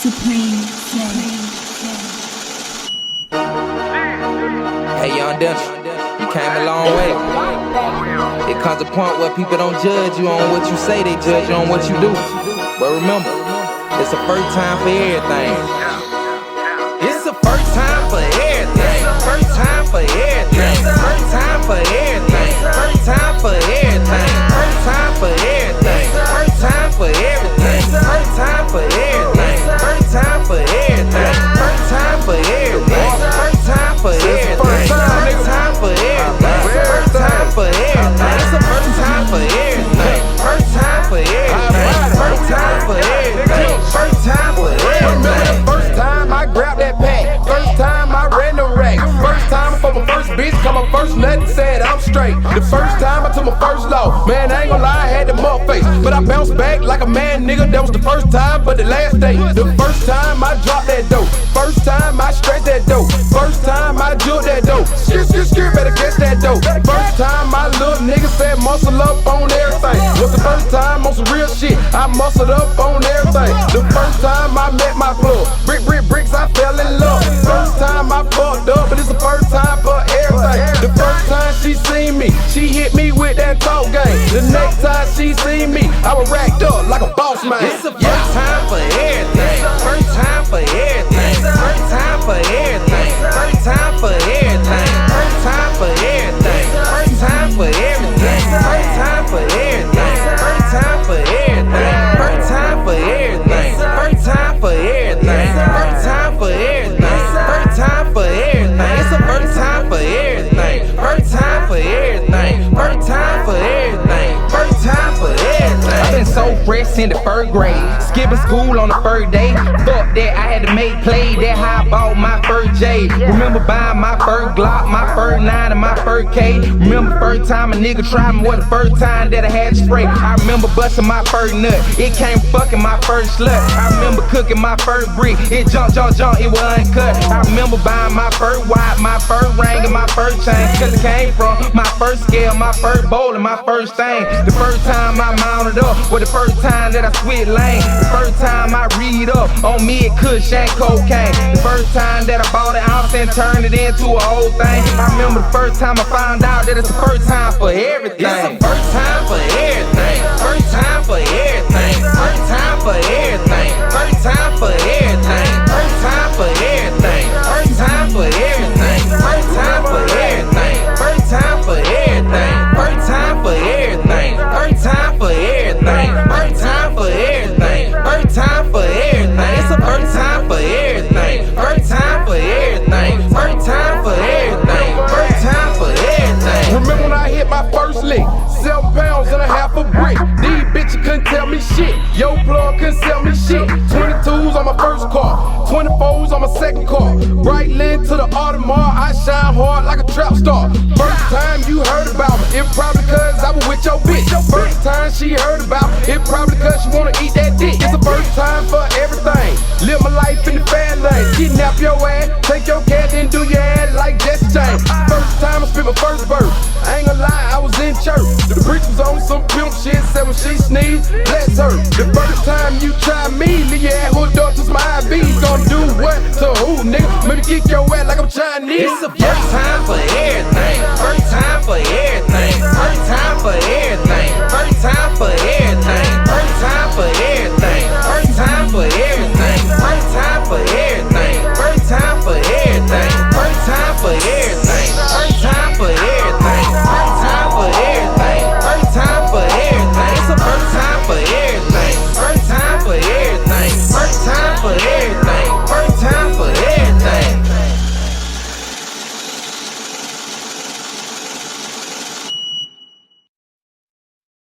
Hey, young Dential, you came a long way. It comes a point where people don't judge you on what you say, they judge you on what you do. But remember, it's a first time for everything. It's a first time for everything. First time for everything. First time for everything. First time for everything. First time for everything. First time for everything. First time for everything. First time for everything. First time for everything. First time for everything. First time for everything. First time for everything. It's a first time for everything. First time for everything. First time for everything. First time for everything. First time I grabbed that pack. First time I ran the rack. First time for my first bitch, got my first nut and said I'm straight. The first time I took my first loss, man, I ain't gonna lie, I had the mug face, but I bounced back like a man, nigga. That was the first time, but the last day. The first time I dropped that dope. First time I stretched that dope. First time I juked that dope. Skip, better catch that dope. First time my little nigga said muscle up on everything. Was the first time on some real shit, I muscled up on everything. The first time I met my plug, bricks, I fell in love. First time I fucked up, but it's the first time for everything. The first time she seen me, she hit me with that talk game. The next time she seen me, I was racked up like a boss man. It's the first time for everything. First time for everything. First time for everything. First time for everything. First time for everything. First time for everything. First time for everything. First time for everything. First time for everything. First time for everything. First time for everything. First time for everything. It's the first time for everything. First time for everything. First time for everything. First time for everything. I've been so fresh in the first grade, skipping school on the first day. Fuck that, I had to make play. That how I bought my first J. Remember buying my first Glock, my first 9 and my first K. Remember first time a nigga tried me, was the first time that I had to spray. I remember busting my first nut, it came fucking my first slut. I remember cooking my first brick, it jump, it was uncut. I remember buying my first watch, my first ring and my first chain. Cause it came from my first scale, my first bowl and my first thing. The first time I mounted up was the first time that I switched lane. The first time I read up on me it kush and cocaine. The first time that I bought an ounce and turned it into a whole thing. I remember the first time I found out that it's the first time for everything. It's the first time for everything. First time for everything. First time for everything. First time for everything. First time for everything. First time for everything. First time for everything. First time for everything. First time for everything. First time for everything. First time for everything. First time for everything. It's the first time for everything. First time for everything. First time for everything. First time for everything. Remember when I hit my first lick, 7 pounds and a half a brick. These bitches couldn't tell me shit. Yo plug couldn't sell me shit. 22s on my first car, 24s on my second car. Brightland to the Audemars, I shine hard like a trap star. First time you heard about me, it probably cause I was with your bitch. First time she heard about me, it probably cause she wanna eat that dick. It's the first time for everything. Live my life in the fast lane. Kidnap your ass, take your cat and do your ass like Jesse James. First time I spit my first verse, I ain't gonna lie, I was in church. The preacher was on some pimp shit, said when she sneezed, bless her. The first time you try me, leave your ass hooked up to my IV. Gonna do what to who, nigga? Maybe kick your ass like I'm Chinese. It's the first time for everything. First time for everything.